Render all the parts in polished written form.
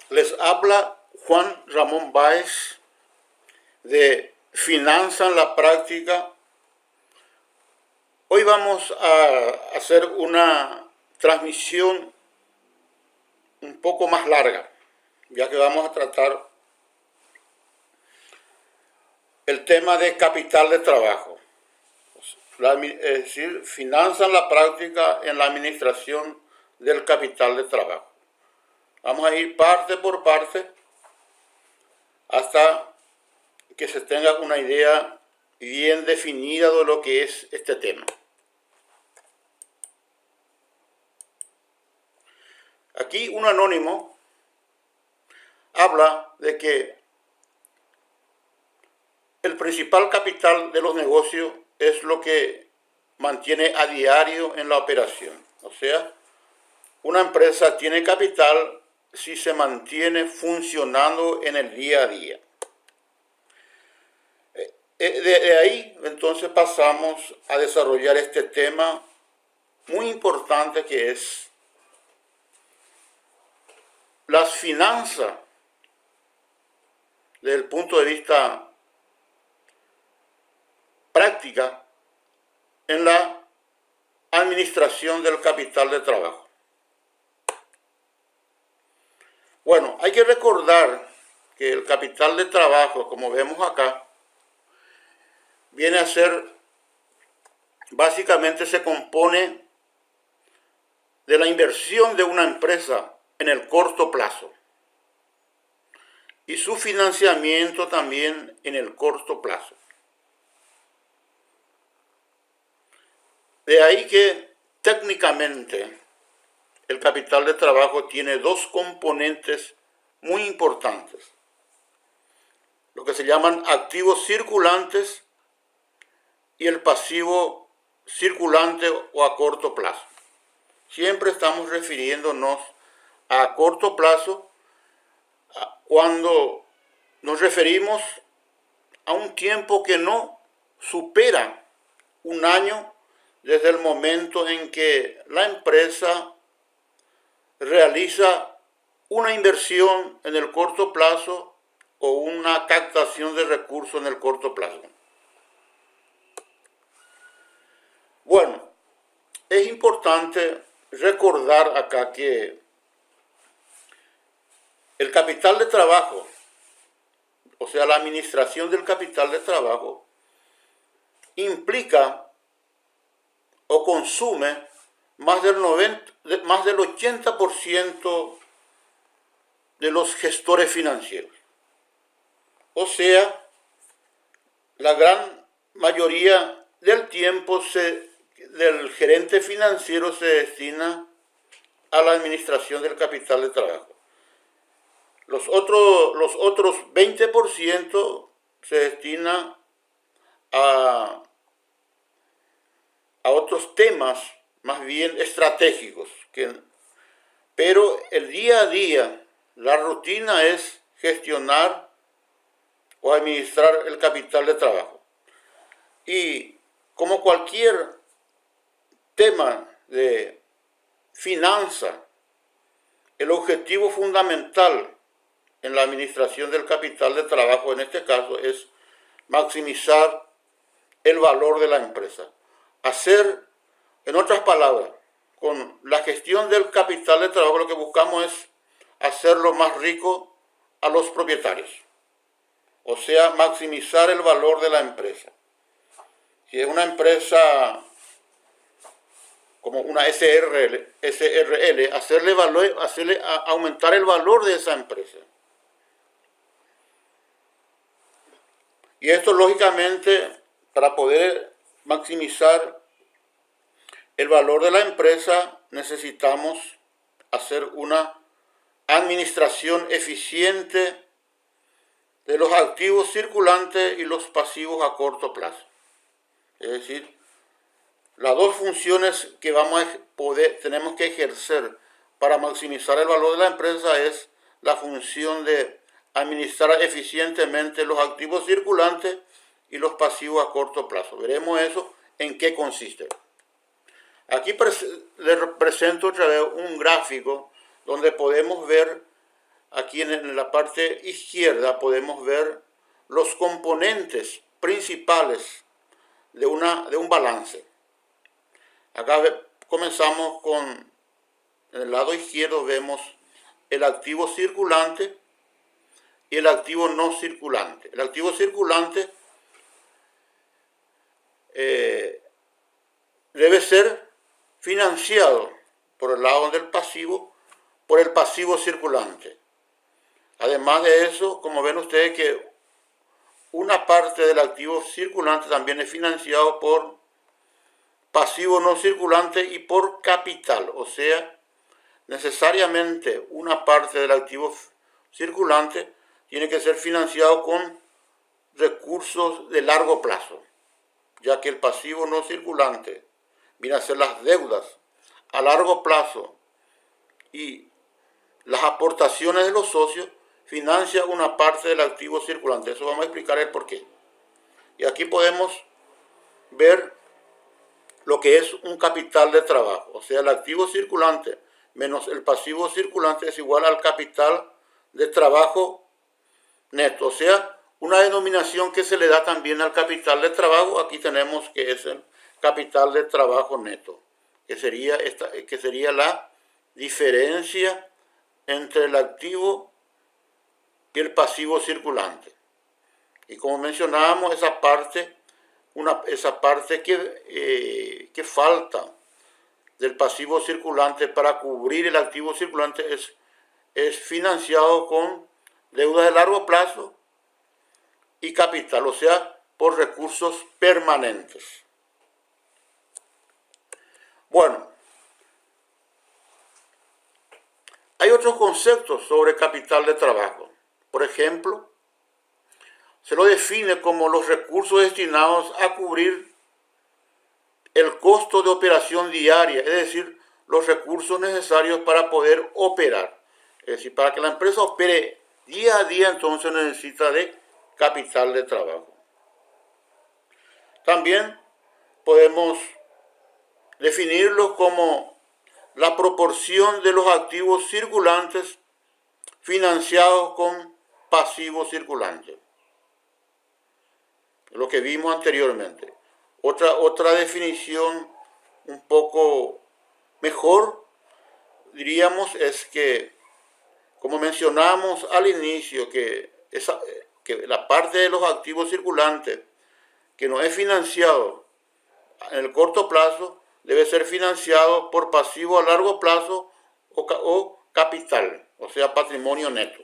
Les habla Juan Ramón Báez de Finanza en la Práctica. Hoy vamos a hacer una transmisión un poco más larga, ya que vamos a tratar el tema de capital de trabajo. Es decir, finanza en la práctica en la administración del capital de trabajo. Vamos a ir parte por parte hasta que se tenga una idea bien definida de lo que es este tema. Aquí un anónimo habla de que el principal capital de los negocios es lo que mantiene a diario en la operación. O sea, una empresa tiene capital si se mantiene funcionando en el día a día. De ahí entonces pasamos a desarrollar este tema muy importante que es las finanzas desde el punto de vista práctica en la administración del capital de trabajo. Bueno, hay que recordar que el capital de trabajo, como vemos acá, viene a ser, básicamente se compone de la inversión de una empresa en el corto plazo y su financiamiento también en el corto plazo. De ahí que técnicamente el capital de trabajo tiene dos componentes muy importantes, lo que se llaman activos circulantes y el pasivo circulante o a corto plazo. Siempre estamos refiriéndonos a corto plazo cuando nos referimos a un tiempo que no supera un año desde el momento en que la empresa realiza una inversión en el corto plazo o una captación de recursos en el corto plazo. Bueno, es importante recordar acá que el capital de trabajo, o sea, la administración del capital de trabajo, implica o consume más del 80% de los gestores financieros. O sea, la gran mayoría del tiempo del gerente financiero se destina a la administración del capital de trabajo. Los otros 20% se destina a otros temas más bien estratégicos. Pero el día a día, la rutina es gestionar o administrar el capital de trabajo. Y como cualquier tema de finanza, el objetivo fundamental en la administración del capital de trabajo, en este caso, es maximizar el valor de la empresa. Hacer, en otras palabras, con la gestión del capital de trabajo lo que buscamos es hacerlo más rico a los propietarios. O sea, maximizar el valor de la empresa. Si es una empresa como una SRL, hacerle aumentar el valor de esa empresa. Y esto, lógicamente, para poder maximizar el valor de la empresa, necesitamos hacer una administración eficiente de los activos circulantes y los pasivos a corto plazo. Es decir, las dos funciones que tenemos que ejercer para maximizar el valor de la empresa es la función de administrar eficientemente los activos circulantes y los pasivos a corto plazo. Veremos eso en qué consiste. Aquí les presento otra vez un gráfico donde podemos ver aquí en la parte izquierda podemos ver los componentes principales de un balance. Acá comenzamos con, en el lado izquierdo vemos el activo circulante y el activo no circulante. El activo circulante debe ser financiado por el lado del pasivo, por el pasivo circulante. Además de eso, como ven ustedes que una parte del activo circulante también es financiado por pasivo no circulante y por capital. O sea, necesariamente una parte del activo circulante tiene que ser financiado con recursos de largo plazo, ya que el pasivo no circulante viene a ser las deudas a largo plazo y las aportaciones de los socios financia una parte del activo circulante. Eso vamos a explicar el por qué. Y aquí podemos ver lo que es un capital de trabajo. O sea, el activo circulante menos el pasivo circulante es igual al capital de trabajo neto. O sea, una denominación que se le da también al capital de trabajo. Aquí tenemos que es el capital de trabajo neto, que sería la diferencia entre el activo y el pasivo circulante. Y como mencionábamos, esa parte que falta del pasivo circulante para cubrir el activo circulante es financiado con deuda de largo plazo y capital, o sea, por recursos permanentes. Bueno, hay otros conceptos sobre capital de trabajo. Por ejemplo, se lo define como los recursos destinados a cubrir el costo de operación diaria, es decir, los recursos necesarios para poder operar. Es decir, para que la empresa opere día a día, entonces necesita de capital de trabajo. También podemos definirlo como la proporción de los activos circulantes financiados con pasivos circulantes. Lo que vimos anteriormente. Otra definición un poco mejor, diríamos, es que, como mencionamos al inicio, que la parte de los activos circulantes que no es financiado en el corto plazo, debe ser financiado por pasivo a largo plazo o capital, o sea, patrimonio neto.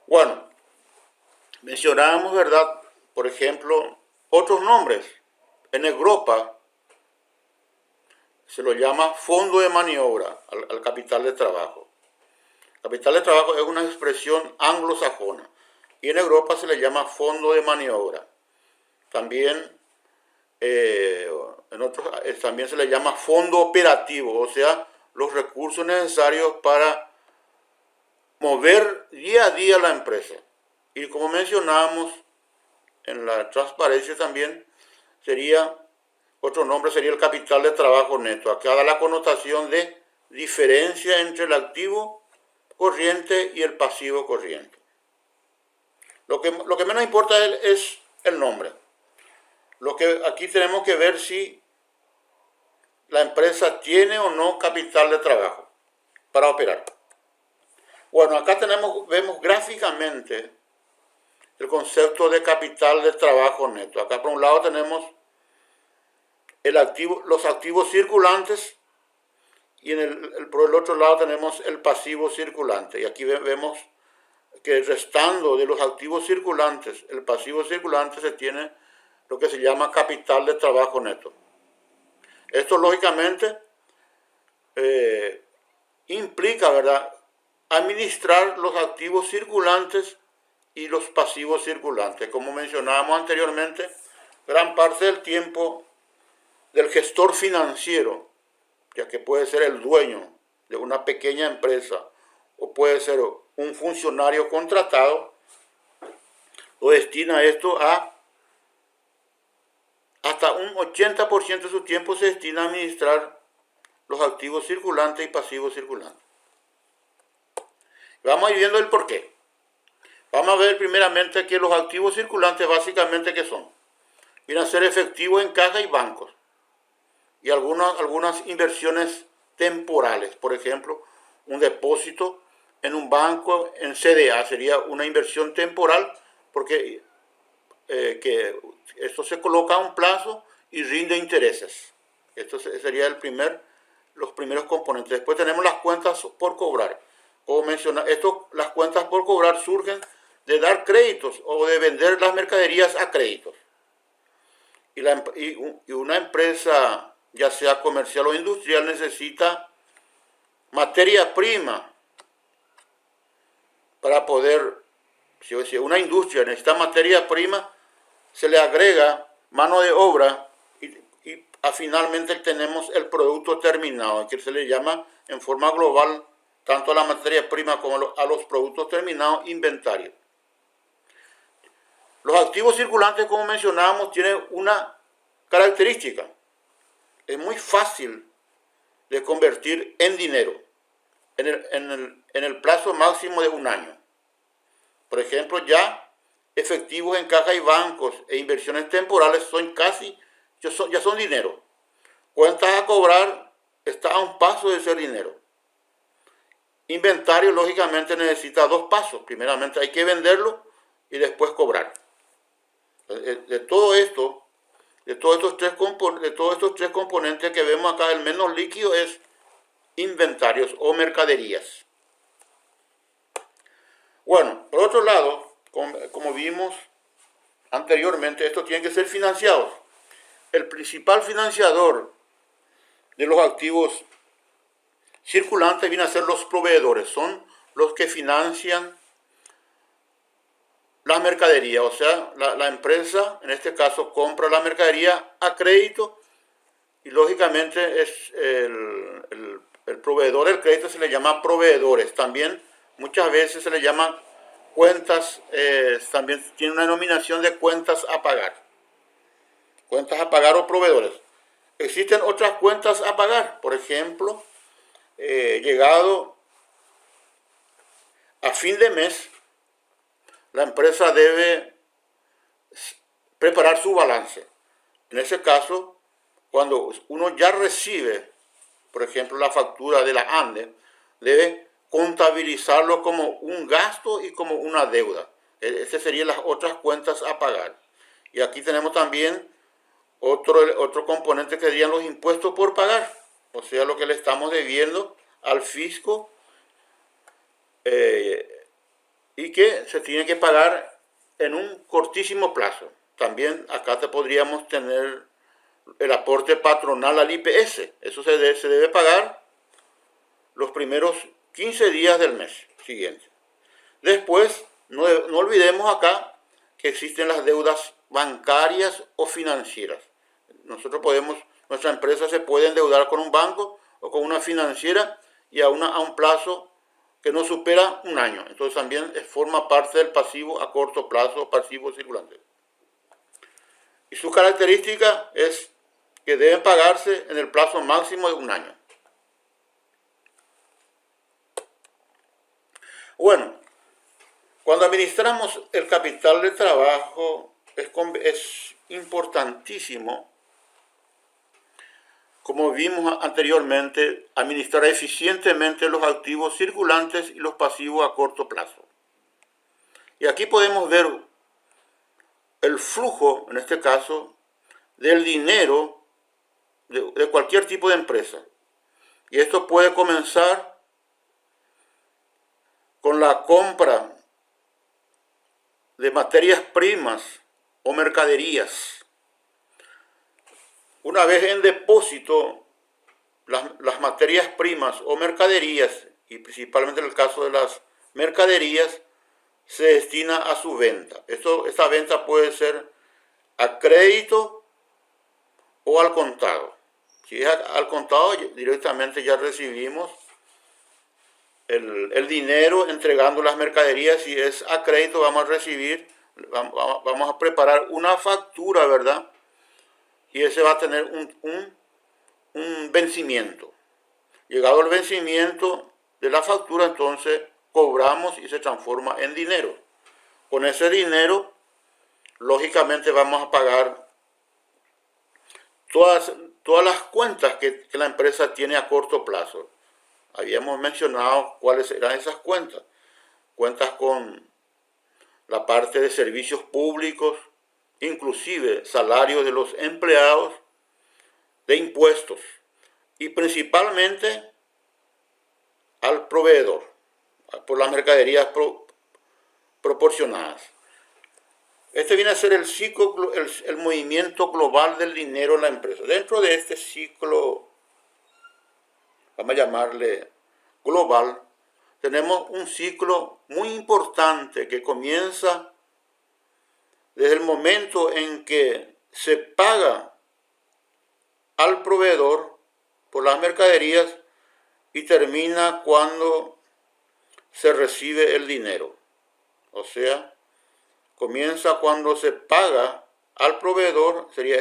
Bueno, mencionamos, ¿verdad?, por ejemplo, otros nombres. En Europa se lo llama fondo de maniobra al capital de trabajo. Capital de trabajo es una expresión anglosajona y en Europa se le llama fondo de maniobra. También también se le llama fondo operativo, o sea, los recursos necesarios para mover día a día la empresa. Y como mencionábamos en la transparencia también, otro nombre sería el capital de trabajo neto. Acá da la connotación de diferencia entre el activo corriente y el pasivo corriente. Lo que menos importa es el nombre. Aquí tenemos que ver si la empresa tiene o no capital de trabajo para operar. Bueno, acá vemos gráficamente el concepto de capital de trabajo neto. Acá por un lado tenemos los activos circulantes y por el otro lado tenemos el pasivo circulante. Y aquí vemos que restando de los activos circulantes, el pasivo circulante, se tiene lo que se llama capital de trabajo neto. Esto lógicamente implica, ¿verdad?, administrar los activos circulantes y los pasivos circulantes. Como mencionábamos anteriormente, gran parte del tiempo del gestor financiero, ya que puede ser el dueño de una pequeña empresa o puede ser un funcionario contratado, lo destina esto hasta un 80% de su tiempo se destina a administrar los activos circulantes y pasivos circulantes. Vamos a ir viendo el porqué. Vamos a ver primeramente que los activos circulantes básicamente ¿qué son? Vienen a ser efectivos en caja y bancos. Y algunas inversiones temporales. Por ejemplo, un depósito en un banco en CDA sería una inversión temporal porque que esto se coloca a un plazo y rinde intereses. Esto sería los primeros componentes. Después tenemos las cuentas por cobrar. Como mencioné, las cuentas por cobrar surgen de dar créditos o de vender las mercaderías a créditos. Y una empresa, ya sea comercial o industrial, necesita materia prima para poder, si una industria necesita materia prima, se le agrega mano de obra y finalmente tenemos el producto terminado, que se le llama en forma global tanto a la materia prima como a los productos terminados inventario. Los activos circulantes, como mencionábamos, tienen una característica. Es muy fácil de convertir en dinero en el plazo máximo de un año. Por ejemplo, ya efectivos en caja y bancos e inversiones temporales ya son dinero. Cuentas a cobrar está a un paso de ser dinero. Inventario, lógicamente, necesita dos pasos. Primeramente hay que venderlo y después cobrar. De todos estos tres componentes que vemos acá, el menos líquido es inventarios o mercaderías. Bueno, por otro lado, como vimos anteriormente, esto tiene que ser financiado. El principal financiador de los activos circulantes viene a ser los proveedores. Son los que financian la mercadería. O sea, la empresa, en este caso, compra la mercadería a crédito y lógicamente es el proveedor del crédito se le llama proveedores. También muchas veces se le llama cuentas, también tiene una denominación de cuentas a pagar. Cuentas a pagar o proveedores. Existen otras cuentas a pagar. Por ejemplo, llegado a fin de mes, la empresa debe preparar su balance. En ese caso, cuando uno ya recibe, por ejemplo, la factura de la ANDE, debe contabilizarlo como un gasto y como una deuda. Esas serían las otras cuentas a pagar. Y aquí tenemos también otro componente que serían los impuestos por pagar. O sea, lo que le estamos debiendo al fisco y que se tiene que pagar en un cortísimo plazo. También acá podríamos tener el aporte patronal al IPS. Eso se debe pagar los primeros 15 días del mes siguiente. Después, no olvidemos acá que existen las deudas bancarias o financieras. Nuestra empresa se puede endeudar con un banco o con una financiera y a un plazo que no supera un año. Entonces también forma parte del pasivo a corto plazo, pasivo circulante. Y su característica es que deben pagarse en el plazo máximo de un año. Bueno, cuando administramos el capital de trabajo es importantísimo, como vimos anteriormente, administrar eficientemente los activos circulantes y los pasivos a corto plazo. Y aquí podemos ver el flujo, en este caso, del dinero de cualquier tipo de empresa. Y esto puede comenzar con la compra de materias primas o mercaderías. Una vez en depósito, las materias primas o mercaderías, y principalmente en el caso de las mercaderías, se destina a su venta. Esta venta puede ser a crédito o al contado. Si es al contado, directamente ya recibimos el dinero entregando las mercaderías. Si es a crédito, vamos a preparar una factura, ¿verdad? Y ese va a tener un vencimiento. Llegado el vencimiento de la factura, entonces cobramos y se transforma en dinero. Con ese dinero, lógicamente vamos a pagar todas las cuentas que la empresa tiene a corto plazo. Habíamos mencionado cuáles eran esas cuentas. Cuentas con la parte de servicios públicos, inclusive salarios de los empleados, de impuestos y principalmente al proveedor por las mercaderías proporcionadas. Este viene a ser el ciclo, el movimiento global del dinero en la empresa. Dentro de este ciclo, vamos a llamarle global, tenemos un ciclo muy importante que comienza desde el momento en que se paga al proveedor por las mercaderías y termina cuando se recibe el dinero. O sea, comienza cuando se paga al proveedor, sería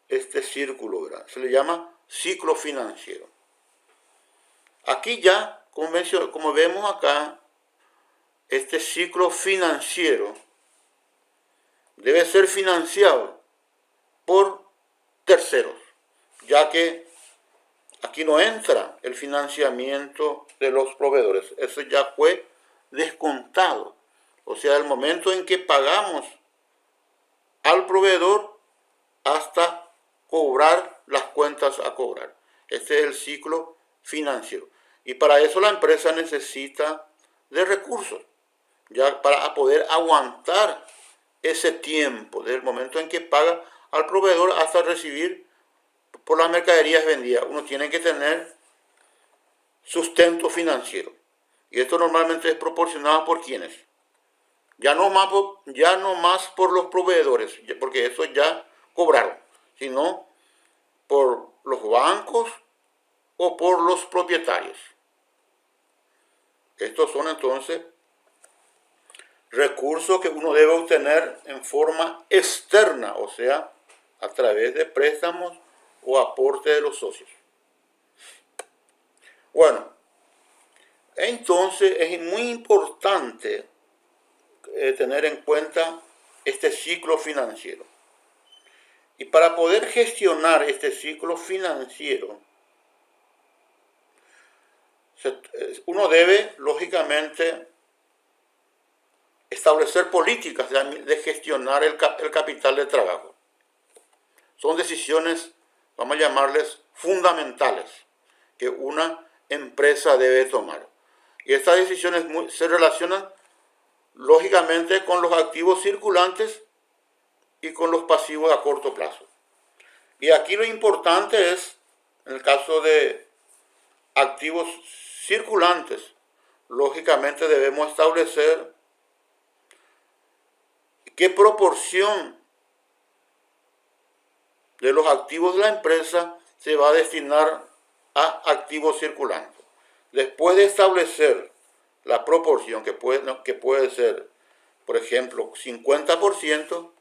este círculo, ¿verdad? Se le llama ciclo financiero. Aquí ya, como vemos acá, este ciclo financiero debe ser financiado por terceros, ya que aquí no entra el financiamiento de los proveedores. Eso ya fue descontado. O sea, el momento en que pagamos al proveedor hasta cobrar las cuentas a cobrar. Este es el ciclo financiero. Y para eso la empresa necesita de recursos, ya para poder aguantar ese tiempo, desde el momento en que paga al proveedor hasta recibir por las mercaderías vendidas. Uno tiene que tener sustento financiero. Y esto normalmente es proporcionado por quienes. Ya no más por los proveedores, porque eso ya cobraron, sino por los bancos o por los propietarios. Estos son entonces recursos que uno debe obtener en forma externa, o sea, a través de préstamos o aporte de los socios. Bueno, entonces es muy importante tener en cuenta este ciclo financiero. Y para poder gestionar este ciclo financiero, uno debe, lógicamente, establecer políticas de gestionar el capital de trabajo. Son decisiones, vamos a llamarles, fundamentales, que una empresa debe tomar. Y estas decisiones se relacionan, lógicamente, con los activos circulantes y con los pasivos a corto plazo. Y aquí lo importante es, en el caso de activos circulantes, lógicamente debemos establecer qué proporción de los activos de la empresa se va a destinar a activos circulantes. Después de establecer la proporción que puede ser, por ejemplo, 50%,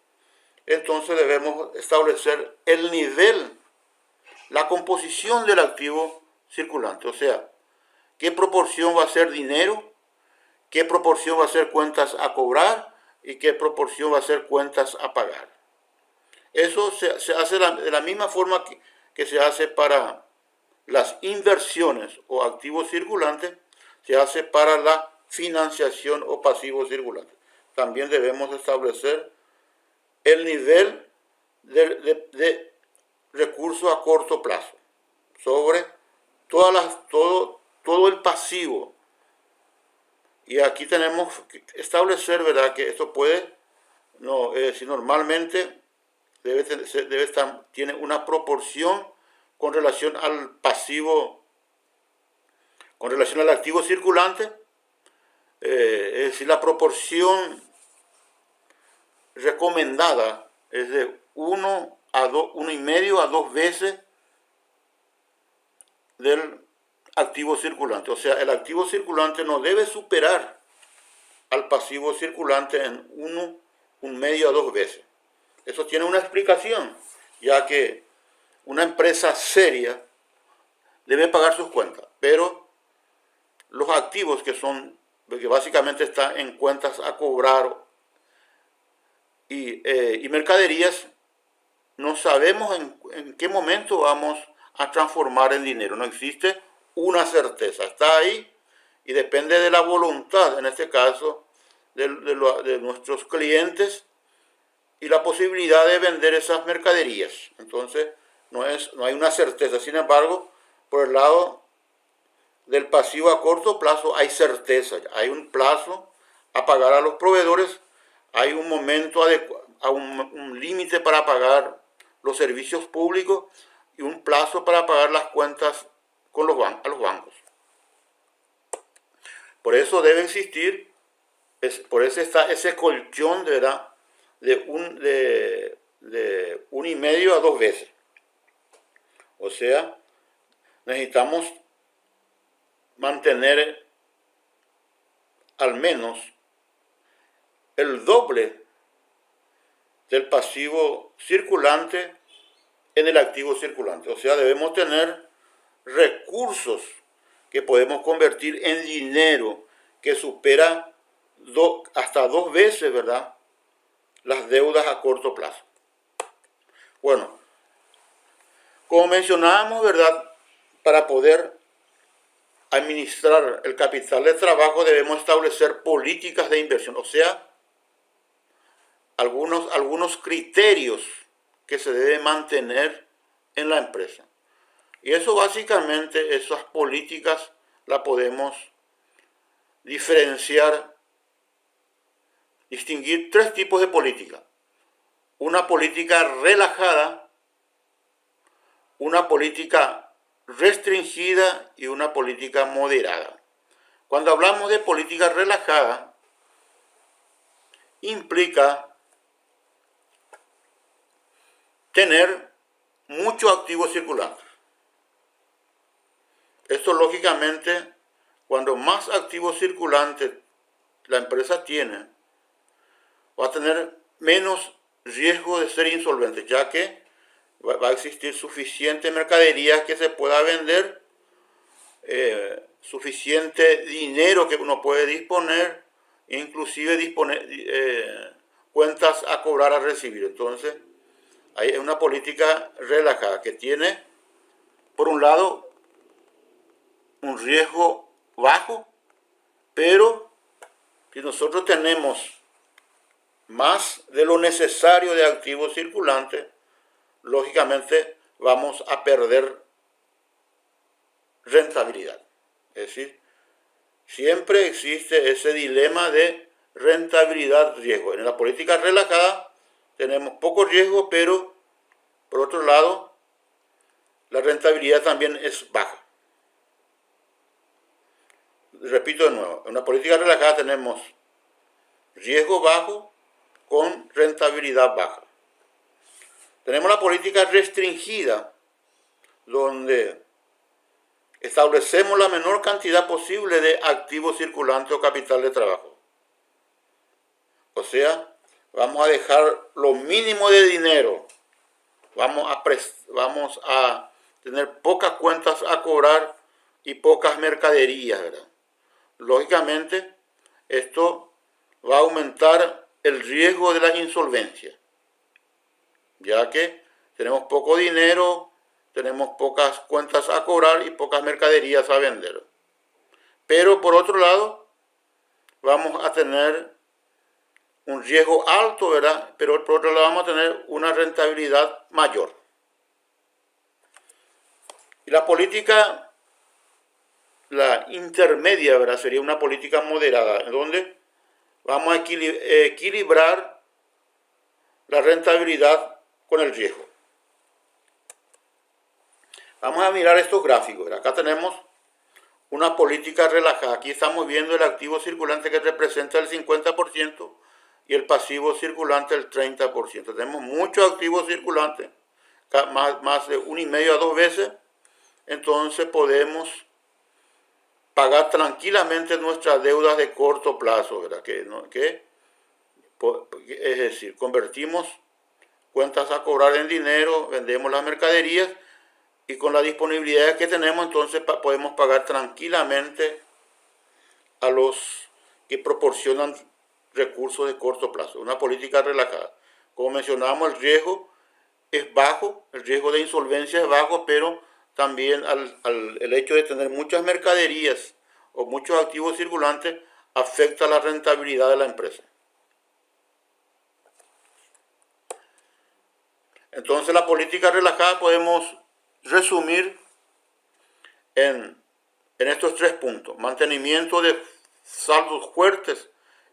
entonces debemos establecer el nivel, la composición del activo circulante. O sea, qué proporción va a ser dinero, qué proporción va a ser cuentas a cobrar y qué proporción va a ser cuentas a pagar. Eso se hace de la misma forma que se hace para las inversiones o activos circulantes, se hace para la financiación o pasivos circulantes. También debemos establecer el nivel de recursos a corto plazo sobre todo el pasivo. Y aquí tenemos que establecer, ¿verdad?, que esto si normalmente tiene una proporción con relación al pasivo, con relación al activo circulante, es decir, la proporción recomendada es de 1,5 a 2 veces del activo circulante. O sea, el activo circulante no debe superar al pasivo circulante en 1,5 a 2 veces. Eso tiene una explicación, ya que una empresa seria debe pagar sus cuentas, pero los activos que básicamente están en cuentas a cobrar y mercaderías, no sabemos en qué momento vamos a transformar en dinero. No existe una certeza. Está ahí y depende de la voluntad, en este caso, de nuestros clientes y la posibilidad de vender esas mercaderías. Entonces, no hay una certeza. Sin embargo, por el lado del pasivo a corto plazo hay certeza. Hay un plazo a pagar a los proveedores, hay un momento un límite para pagar los servicios públicos y un plazo para pagar las cuentas a los bancos. Por eso debe existir, por eso está ese colchón de 1,5 a 2 veces. O sea, necesitamos mantener al menos el doble del pasivo circulante en el activo circulante. O sea, debemos tener recursos que podemos convertir en dinero que supera hasta 2 veces, ¿verdad?, las deudas a corto plazo. Bueno, como mencionábamos, ¿verdad?, para poder administrar el capital de trabajo debemos establecer políticas de inversión, o sea, algunos criterios que se deben mantener en la empresa. Y eso básicamente, esas políticas las podemos distinguir 3 tipos de política. Una política relajada, una política restringida y una política moderada. Cuando hablamos de política relajada, implica tener muchos activos circulantes. Esto lógicamente, cuando más activos circulantes la empresa tiene, va a tener menos riesgo de ser insolvente, ya que va a existir suficiente mercadería que se pueda vender, suficiente dinero que uno puede disponer, inclusive cuentas a cobrar, a recibir. Entonces, hay una política relajada que tiene, por un lado, un riesgo bajo, pero si nosotros tenemos más de lo necesario de activos circulantes, lógicamente vamos a perder rentabilidad. Es decir, siempre existe ese dilema de rentabilidad-riesgo. En la política relajada tenemos poco riesgo, pero por otro lado, la rentabilidad también es baja. Repito de nuevo, en una política relajada tenemos riesgo bajo con rentabilidad baja. Tenemos la política restringida, donde establecemos la menor cantidad posible de activos circulantes o capital de trabajo. O sea, vamos a dejar lo mínimo de dinero, vamos a tener pocas cuentas a cobrar y pocas mercaderías, ¿verdad? Lógicamente, esto va a aumentar el riesgo de la insolvencia, ya que tenemos poco dinero, tenemos pocas cuentas a cobrar y pocas mercaderías a vender. Pero por otro lado, vamos a tener un riesgo alto, ¿verdad? Pero por otro lado vamos a tener una rentabilidad mayor. Y la política, la intermedia, ¿verdad?, sería una política moderada, en donde vamos a equilibrar la rentabilidad con el riesgo. Vamos a mirar estos gráficos. Acá tenemos una política relajada. Aquí estamos viendo el activo circulante que representa el 50% y el pasivo circulante el 30%. Tenemos muchos activos circulantes, más de 1,5 a 2 veces. Entonces podemos pagar tranquilamente nuestras deudas de corto plazo, ¿verdad? Es decir, convertimos cuentas a cobrar en dinero, vendemos las mercaderías y con la disponibilidad que tenemos, entonces podemos pagar tranquilamente a los que proporcionan recursos de corto plazo, una política relajada. Como mencionábamos, el riesgo es bajo, el riesgo de insolvencia es bajo, pero también el hecho de tener muchas mercaderías o muchos activos circulantes afecta la rentabilidad de la empresa. Entonces la política relajada podemos resumir en estos 3 puntos: mantenimiento de saldos fuertes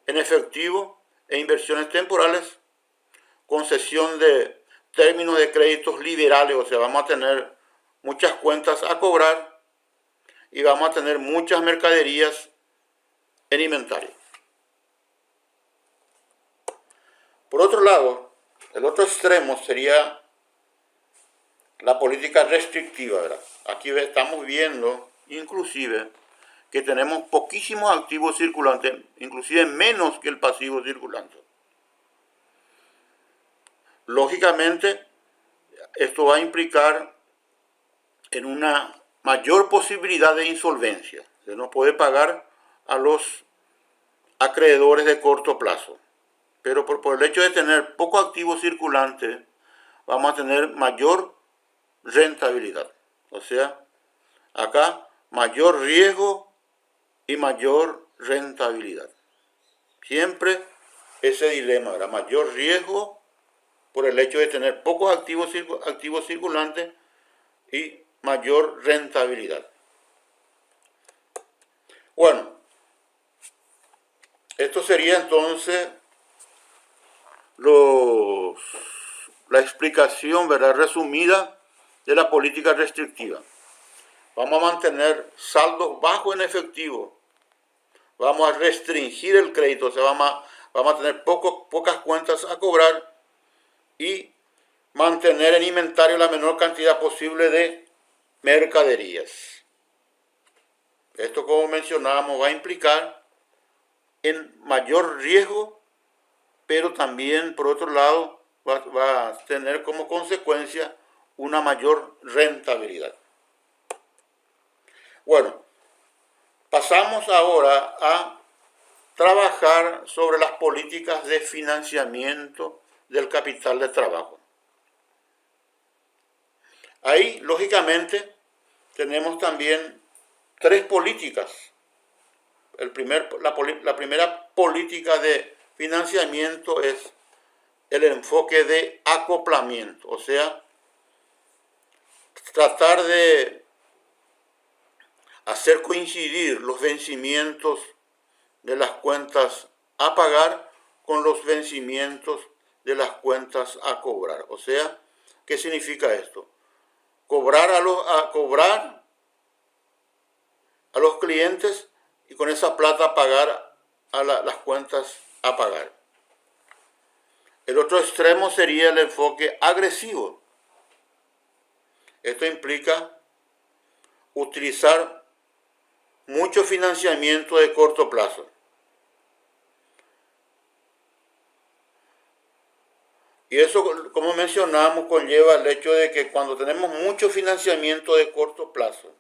en efectivo e inversiones temporales, concesión de términos de créditos liberales, o sea, vamos a tener muchas cuentas a cobrar y vamos a tener muchas mercaderías en inventario. Por otro lado, el otro extremo sería la política restrictiva, ¿verdad? Aquí estamos viendo, inclusive, que tenemos poquísimos activos circulantes, inclusive menos que el pasivo circulante. Lógicamente, esto va a implicar en una mayor posibilidad de insolvencia. Se no puede pagar a los acreedores de corto plazo. Pero por el hecho de tener poco activo circulante, vamos a tener mayor rentabilidad. O sea, acá mayor riesgo y mayor rentabilidad. Siempre ese dilema, ¿verdad? Mayor riesgo por el hecho de tener pocos activos circulantes y mayor rentabilidad. Bueno, esto sería entonces la explicación, ¿verdad?, resumida de la política restrictiva. Vamos a mantener saldos bajos en efectivo. Vamos a restringir el crédito, o sea, vamos a tener pocas cuentas a cobrar y mantener en inventario la menor cantidad posible de mercaderías. Esto, como mencionábamos, va a implicar en mayor riesgo, pero también, por otro lado, va a tener como consecuencia una mayor rentabilidad. Bueno, pasamos ahora a trabajar sobre las políticas de financiamiento del capital de trabajo. Ahí, lógicamente, tenemos también 3 políticas. La primera política de financiamiento es el enfoque de acoplamiento, o sea, tratar de hacer coincidir los vencimientos de las cuentas a pagar con los vencimientos de las cuentas a cobrar. O sea, ¿qué significa esto? Cobrar a los clientes y con esa plata pagar a las cuentas a pagar. El otro extremo sería el enfoque agresivo. Esto implica utilizar mucho financiamiento de corto plazo. Y eso, como mencionamos, conlleva el hecho de que cuando tenemos mucho financiamiento de corto plazo,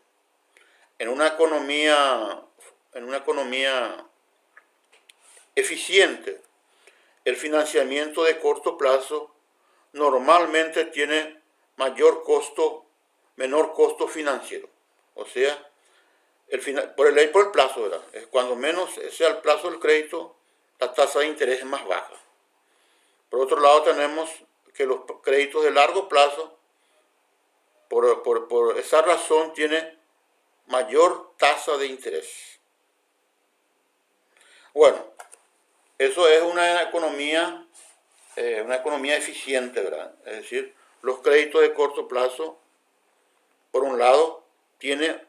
en una economía eficiente, el financiamiento de corto plazo normalmente tiene menor costo financiero. O sea, por el plazo, ¿verdad? Cuando menos sea el plazo del crédito, la tasa de interés es más baja. Por otro lado, tenemos que los créditos de largo plazo, por esa razón, tienen mayor tasa de interés. Bueno, eso es una economía eficiente, ¿verdad? Es decir, los créditos de corto plazo, por un lado, tienen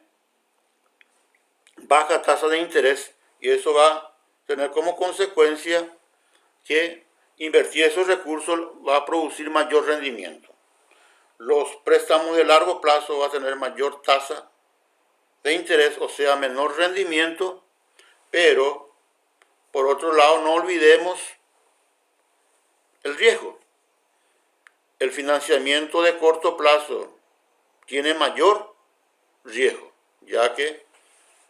baja tasa de interés y eso va a tener como consecuencia que invertir esos recursos va a producir mayor rendimiento. Los préstamos de largo plazo van a tener mayor tasa de interés, o sea, menor rendimiento, pero por otro lado no olvidemos el riesgo. El financiamiento de corto plazo tiene mayor riesgo, ya que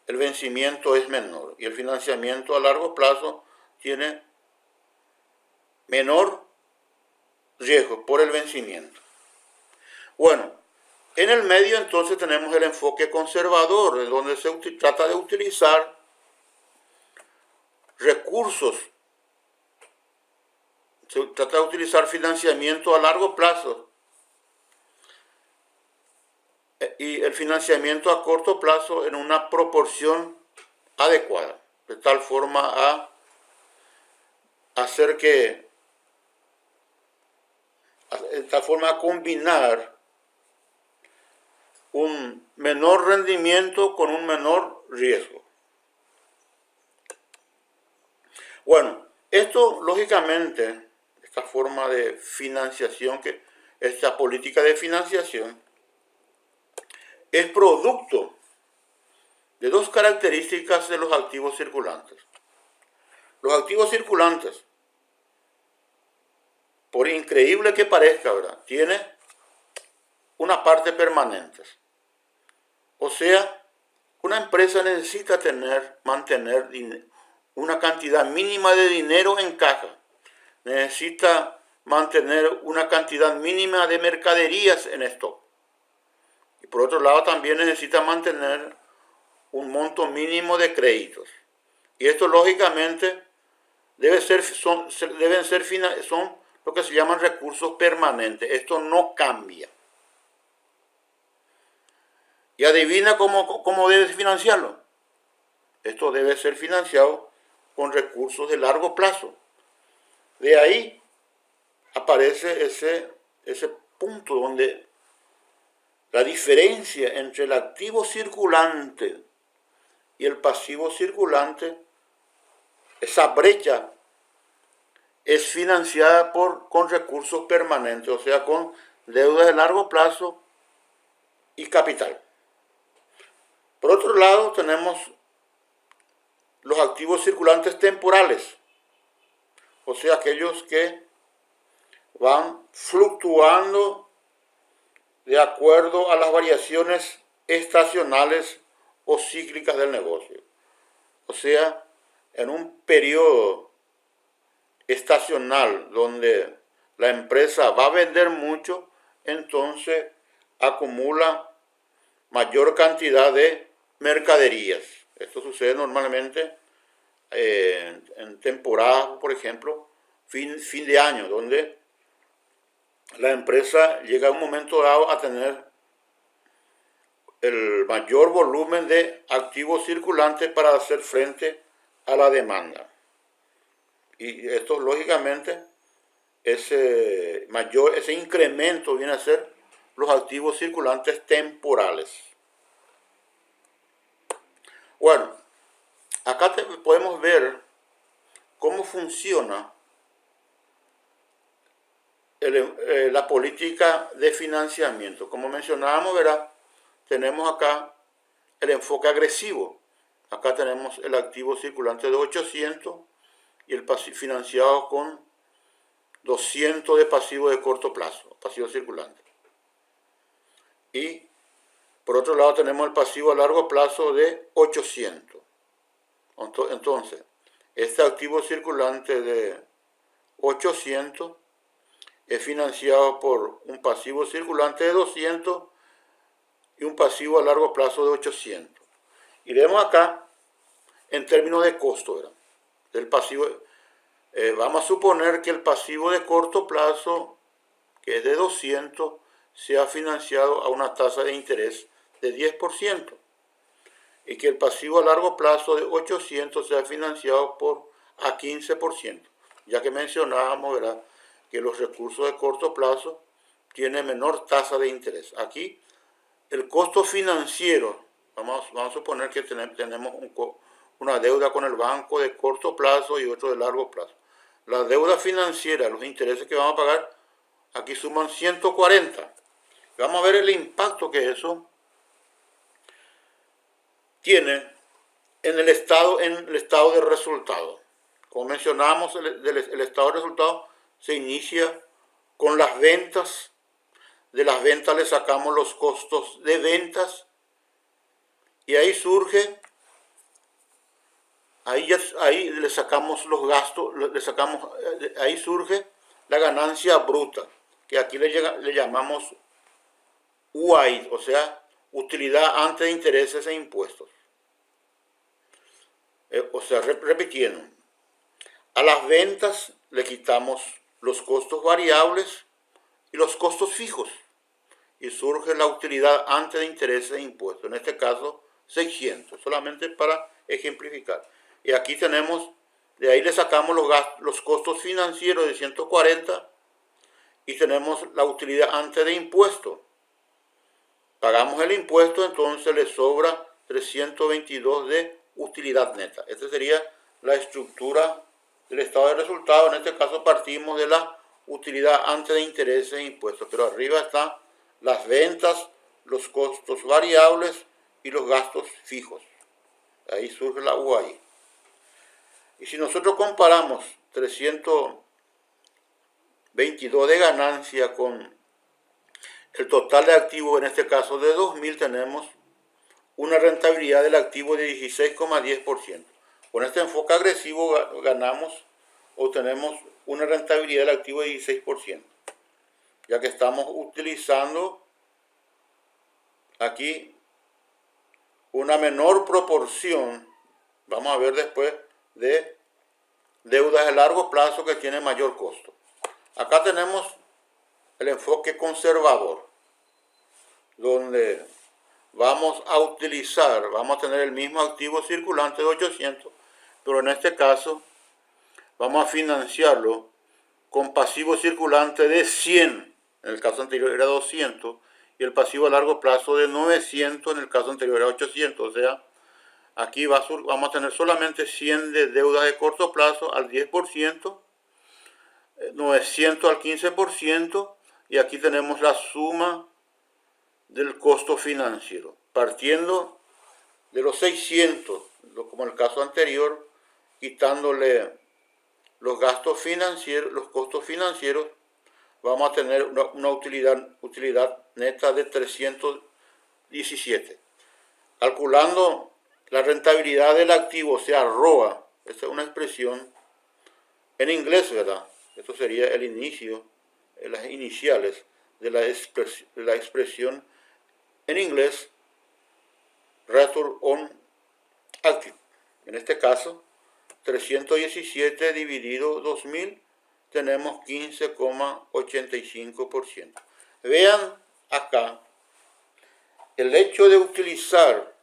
el vencimiento es menor y el financiamiento a largo plazo tiene menor riesgo por el vencimiento. Bueno, en el medio entonces tenemos el enfoque conservador, en donde se trata de utilizar recursos, se trata de utilizar financiamiento a largo plazo y el financiamiento a corto plazo en una proporción adecuada, de tal forma a hacer que, de tal forma a combinar un menor rendimiento con un menor riesgo. Bueno, esto lógicamente, esta forma de financiación, esta política de financiación, es producto de dos características de los activos circulantes. Los activos circulantes, por increíble que parezca, ¿verdad?, tienen una parte permanente. O sea, una empresa necesita mantener una cantidad mínima de dinero en caja. Necesita mantener una cantidad mínima de mercaderías en stock. Y por otro lado también necesita mantener un monto mínimo de créditos. Y esto lógicamente son lo que se llaman recursos permanentes. Esto no cambia. Y adivina cómo debes financiarlo. Esto debe ser financiado con recursos de largo plazo. De ahí aparece ese punto donde la diferencia entre el activo circulante y el pasivo circulante, esa brecha es financiada con recursos permanentes, o sea, con deuda de largo plazo y capital. Por otro lado, tenemos los activos circulantes temporales, o sea, aquellos que van fluctuando de acuerdo a las variaciones estacionales o cíclicas del negocio. O sea, en un periodo estacional donde la empresa va a vender mucho, entonces acumula mayor cantidad de mercaderías. Esto sucede normalmente en temporadas, por ejemplo, fin de año, donde la empresa llega a un momento dado a tener el mayor volumen de activos circulantes para hacer frente a la demanda. Y esto lógicamente, ese incremento viene a ser los activos circulantes temporales. Bueno, acá podemos ver cómo funciona la política de financiamiento. Como mencionábamos, ¿verdad?, tenemos acá el enfoque agresivo. Acá tenemos el activo circulante de 800 y el financiado con 200 de pasivo de corto plazo, pasivo circulante. Y por otro lado tenemos el pasivo a largo plazo de 800. Entonces, este activo circulante de 800 es financiado por un pasivo circulante de 200 y un pasivo a largo plazo de 800. Y vemos acá en términos de costo, ¿verdad?, del pasivo. Vamos a suponer que el pasivo de corto plazo, que es de 200, sea financiado a una tasa de interés de 10%, y que el pasivo a largo plazo de 800 sea financiado a 15%, ya que mencionábamos, ¿verdad?, que los recursos de corto plazo tienen menor tasa de interés. Aquí el costo financiero, vamos a suponer que tenemos una deuda con el banco de corto plazo y otro de largo plazo. La deuda financiera, los intereses que vamos a pagar, aquí suman 140. Vamos a ver el impacto que eso tiene en el estado de resultado. Como mencionamos, el estado de resultado se inicia con las ventas. De las ventas le sacamos los costos de ventas y ahí surge ahí le sacamos los gastos, ahí surge la ganancia bruta, que aquí le llamamos UAI, o sea, utilidad antes de intereses e impuestos. O sea, repitiendo, a las ventas le quitamos los costos variables y los costos fijos, y surge la utilidad antes de intereses e impuestos, en este caso 600, solamente para ejemplificar. Y aquí tenemos, de ahí le sacamos los costos financieros de 140 y tenemos la utilidad antes de impuestos. Pagamos el impuesto, entonces le sobra 322 de utilidad neta. Esta sería la estructura del estado de resultados. En este caso partimos de la utilidad antes de intereses e impuestos, pero arriba están las ventas, los costos variables y los gastos fijos. Ahí surge la UAI. Y si nosotros comparamos 322 de ganancia con el total de activos, en este caso de 2000, tenemos una rentabilidad del activo de 16,10%. Con este enfoque agresivo obtenemos una rentabilidad del activo de 16%, ya que estamos utilizando aquí una menor proporción, vamos a ver después, de deudas de largo plazo que tienen mayor costo. Acá tenemos el enfoque conservador, donde vamos a tener el mismo activo circulante de 800, pero en este caso vamos a financiarlo con pasivo circulante de 100, en el caso anterior era 200, y el pasivo a largo plazo de 900, en el caso anterior era 800, o sea, aquí vamos a tener solamente 100 de deuda de corto plazo al 10%, 900 al 15%, y aquí tenemos la suma del costo financiero, partiendo de los 600, como en el caso anterior, quitándole los gastos financieros, los costos financieros, vamos a tener una utilidad neta de 317. Calculando la rentabilidad del activo, o sea, ROA, esta es una expresión en inglés, ¿verdad? Esto sería el inicio, las iniciales de la expresión en inglés, Return on Active. En este caso, 317 dividido 2000, tenemos 15,85%. Vean acá, el hecho de utilizar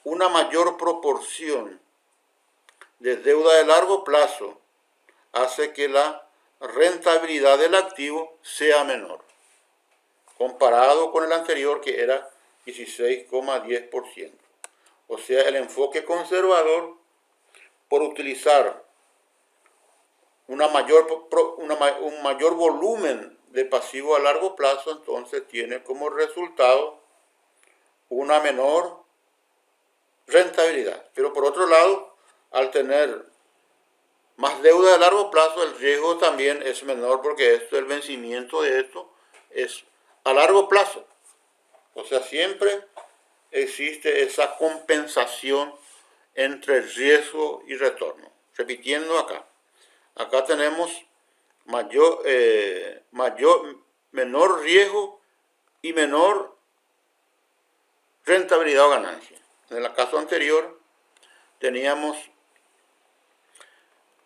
una mayor proporción de deuda de largo plazo hace que la rentabilidad del activo sea menor, comparado con el anterior que era 16,10%. O sea, el enfoque conservador, por utilizar un mayor volumen de pasivo a largo plazo, entonces tiene como resultado una menor rentabilidad. Pero por otro lado, al tener más deuda de largo plazo, el riesgo también es menor, porque el vencimiento de esto es a largo plazo. O sea, siempre existe esa compensación entre riesgo y retorno. Repitiendo acá tenemos menor riesgo y menor rentabilidad o ganancia. En el caso anterior teníamos,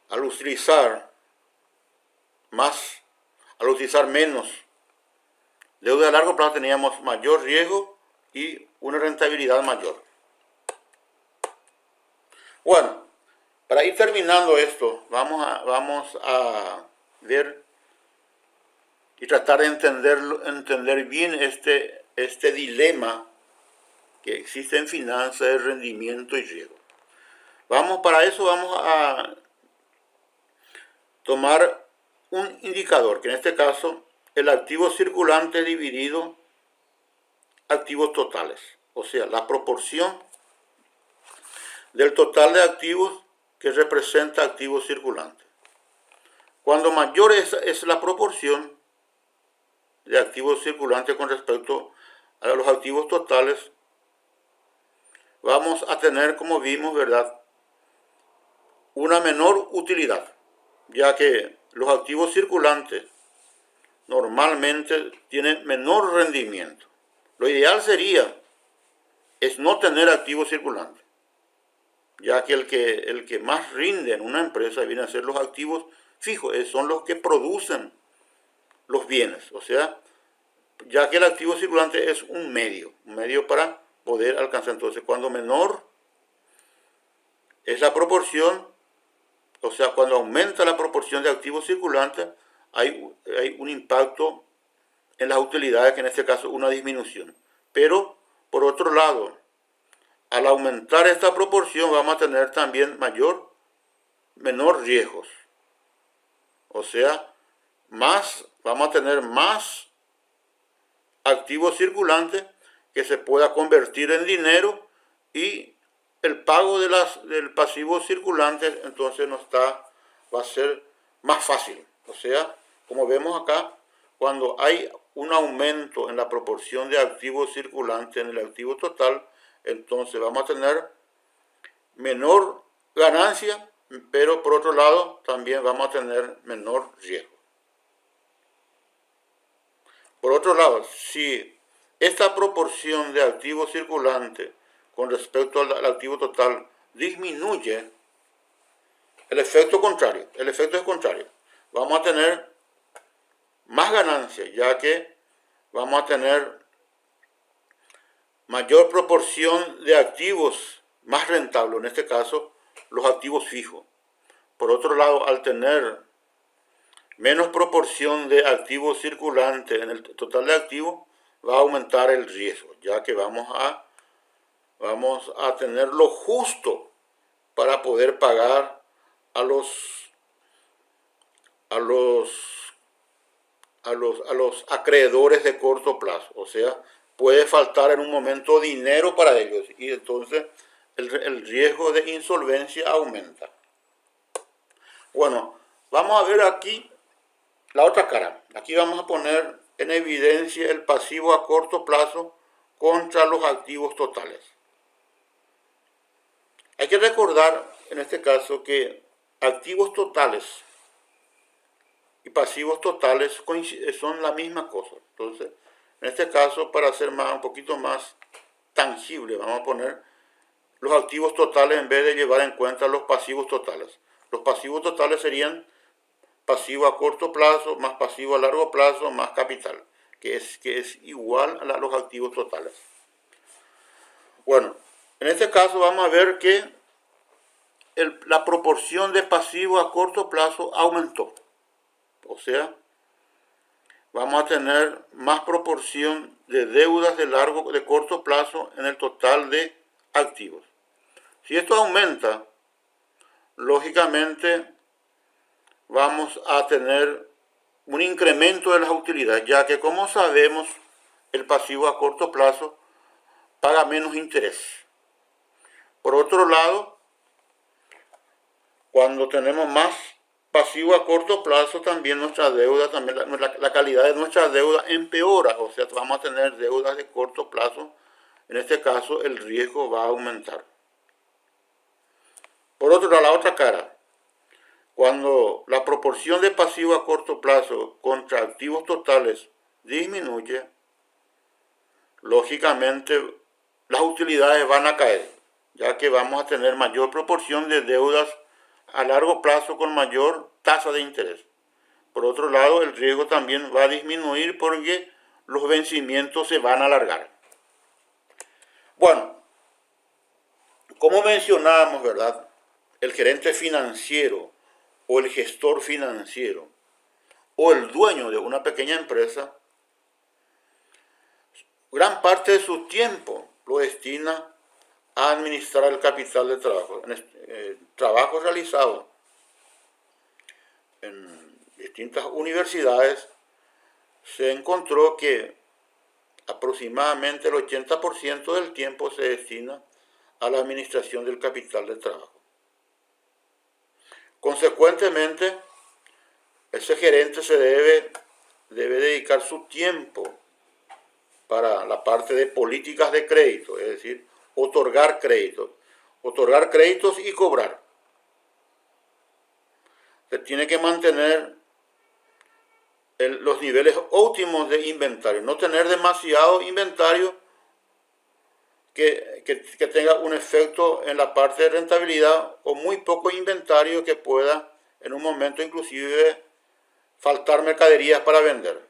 al utilizar menos deuda a largo plazo, teníamos mayor riesgo y una rentabilidad mayor. Bueno, para ir terminando esto, vamos a ver y tratar de entender bien este dilema que existe en finanzas de rendimiento y riesgo. Para eso vamos a tomar un indicador, que en este caso el activo circulante dividido activos totales, o sea, la proporción del total de activos que representa activos circulantes. Cuando mayor es la proporción de activos circulantes con respecto a los activos totales, vamos a tener, como vimos, ¿verdad?, una menor utilidad, ya que los activos circulantes normalmente tienen menor rendimiento. Lo ideal sería es no tener activos circulantes, ya que el que más rinde en una empresa viene a ser los activos fijos, son los que producen los bienes, o sea, ya que el activo circulante es un medio para poder alcanzar. Entonces, cuando menor es la proporción, o sea, cuando aumenta la proporción de activos circulantes, hay un impacto en las utilidades, que en este caso una disminución. Pero, por otro lado, al aumentar esta proporción vamos a tener también menor riesgos. O sea, vamos a tener más activos circulantes que se pueda convertir en dinero, y el pago del pasivo circulante entonces va a ser más fácil. O sea, como vemos acá, cuando hay un aumento en la proporción de activos circulantes en el activo total, entonces vamos a tener menor ganancia, pero por otro lado también vamos a tener menor riesgo. Por otro lado, si esta proporción de activos circulantes con respecto al activo total disminuye, el efecto es contrario. Vamos a tener más ganancias, ya que vamos a tener mayor proporción de activos más rentables, en este caso los activos fijos. Por otro lado, al tener menos proporción de activos circulantes en el total de activos, va a aumentar el riesgo, ya que vamos a tener lo justo para poder pagar a los acreedores de corto plazo. O sea, puede faltar en un momento dinero para ellos, y entonces el riesgo de insolvencia aumenta. Bueno, vamos a ver aquí la otra cara. Aquí vamos a poner en evidencia el pasivo a corto plazo contra los activos totales. Hay que recordar en este caso que activos totales y pasivos totales son la misma cosa. Entonces, en este caso, para hacer un poquito más tangible, vamos a poner los activos totales en vez de llevar en cuenta los pasivos totales. Los pasivos totales serían pasivo a corto plazo más pasivo a largo plazo más capital, que es igual a los activos totales. Bueno, en este caso vamos a ver que la proporción de pasivo a corto plazo aumentó. O sea, vamos a tener más proporción de deudas de corto plazo en el total de activos. Si esto aumenta, lógicamente vamos a tener un incremento de las utilidades, ya que, como sabemos, el pasivo a corto plazo paga menos interés. Por otro lado, cuando tenemos más pasivo a corto plazo, también nuestra deuda, la calidad de nuestra deuda empeora. O sea, vamos a tener deudas de corto plazo. En este caso, el riesgo va a aumentar. Por otro lado, la otra cara, cuando la proporción de pasivo a corto plazo contra activos totales disminuye, lógicamente las utilidades van a caer, ya que vamos a tener mayor proporción de deudas a largo plazo con mayor tasa de interés. Por otro lado, el riesgo también va a disminuir porque los vencimientos se van a alargar. Bueno, como mencionábamos, ¿verdad? El gerente financiero o el gestor financiero o el dueño de una pequeña empresa, gran parte de su tiempo lo destina a administrar el capital de trabajo. En trabajos realizados en distintas universidades se encontró que aproximadamente el 80% del tiempo se destina a la administración del capital de trabajo. Consecuentemente, ese gerente debe dedicar su tiempo para la parte de políticas de crédito, es decir, otorgar créditos y cobrar. se tiene que mantener los niveles óptimos de inventario, no tener demasiado inventario que tenga un efecto en la parte de rentabilidad, o muy poco inventario que pueda en un momento inclusive faltar mercaderías para vender.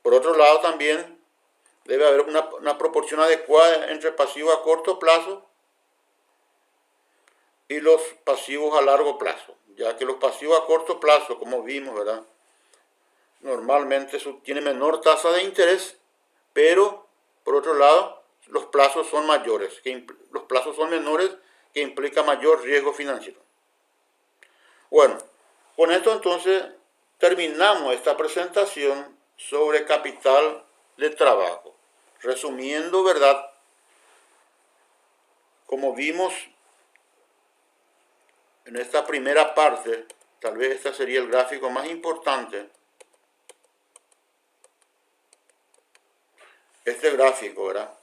Por otro lado, también debe haber una proporción adecuada entre pasivos a corto plazo y los pasivos a largo plazo, ya que los pasivos a corto plazo, como vimos, ¿verdad?, normalmente tienen menor tasa de interés, pero por otro lado los plazos son mayores, los plazos son menores, que implica mayor riesgo financiero. Bueno, con esto entonces terminamos esta presentación sobre capital de trabajo. Resumiendo, ¿verdad?, como vimos en esta primera parte, tal vez este sería el gráfico más importante. Este gráfico, ¿verdad?,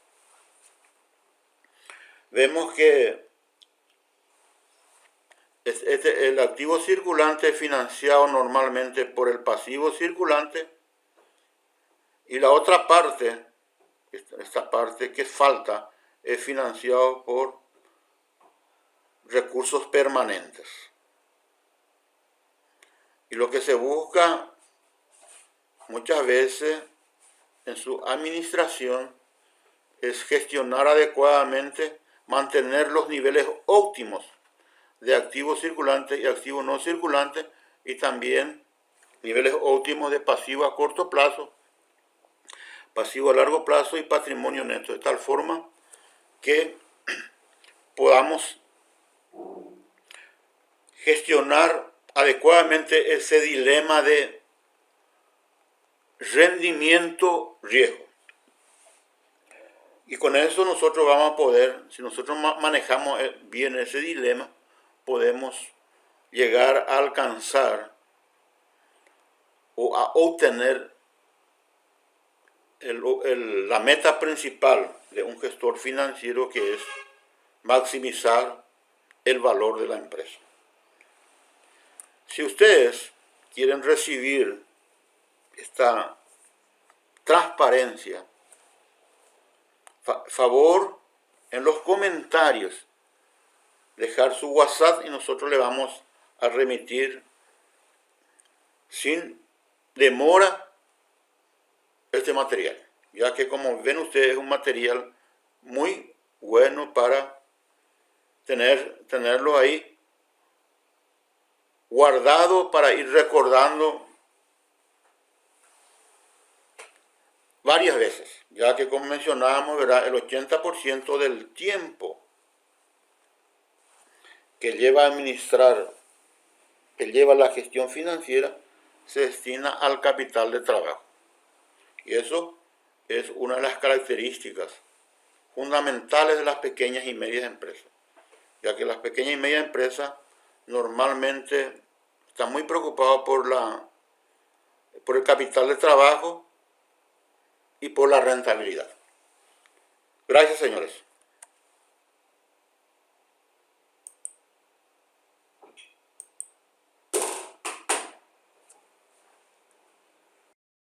vemos que el activo circulante es financiado normalmente por el pasivo circulante, y la otra parte, esta parte que falta, es financiado por recursos permanentes. Y lo que se busca muchas veces en su administración es gestionar adecuadamente, mantener los niveles óptimos de activos circulantes y activos no circulantes, y también niveles óptimos de pasivo a corto plazo, pasivo a largo plazo y patrimonio neto, de tal forma que podamos gestionar adecuadamente ese dilema de rendimiento-riesgo. Y con eso nosotros vamos a poder, si nosotros manejamos bien ese dilema, podemos llegar a alcanzar o a obtener la meta principal de un gestor financiero, que es maximizar el valor de la empresa. Si ustedes quieren recibir esta transparencia, favor en los comentarios dejar su WhatsApp y nosotros le vamos a remitir sin demora este material, ya que, como ven ustedes, es un material muy bueno para tenerlo ahí guardado, para ir recordando varias veces, ya que, como mencionábamos, ¿verdad?, el 80% del tiempo que lleva a administrar, que lleva la gestión financiera, se destina al capital de trabajo. Y eso es una de las características fundamentales de las pequeñas y medias empresas, ya que las pequeñas y medias empresas normalmente están muy preocupadas por el capital de trabajo y por la rentabilidad. Gracias, señores.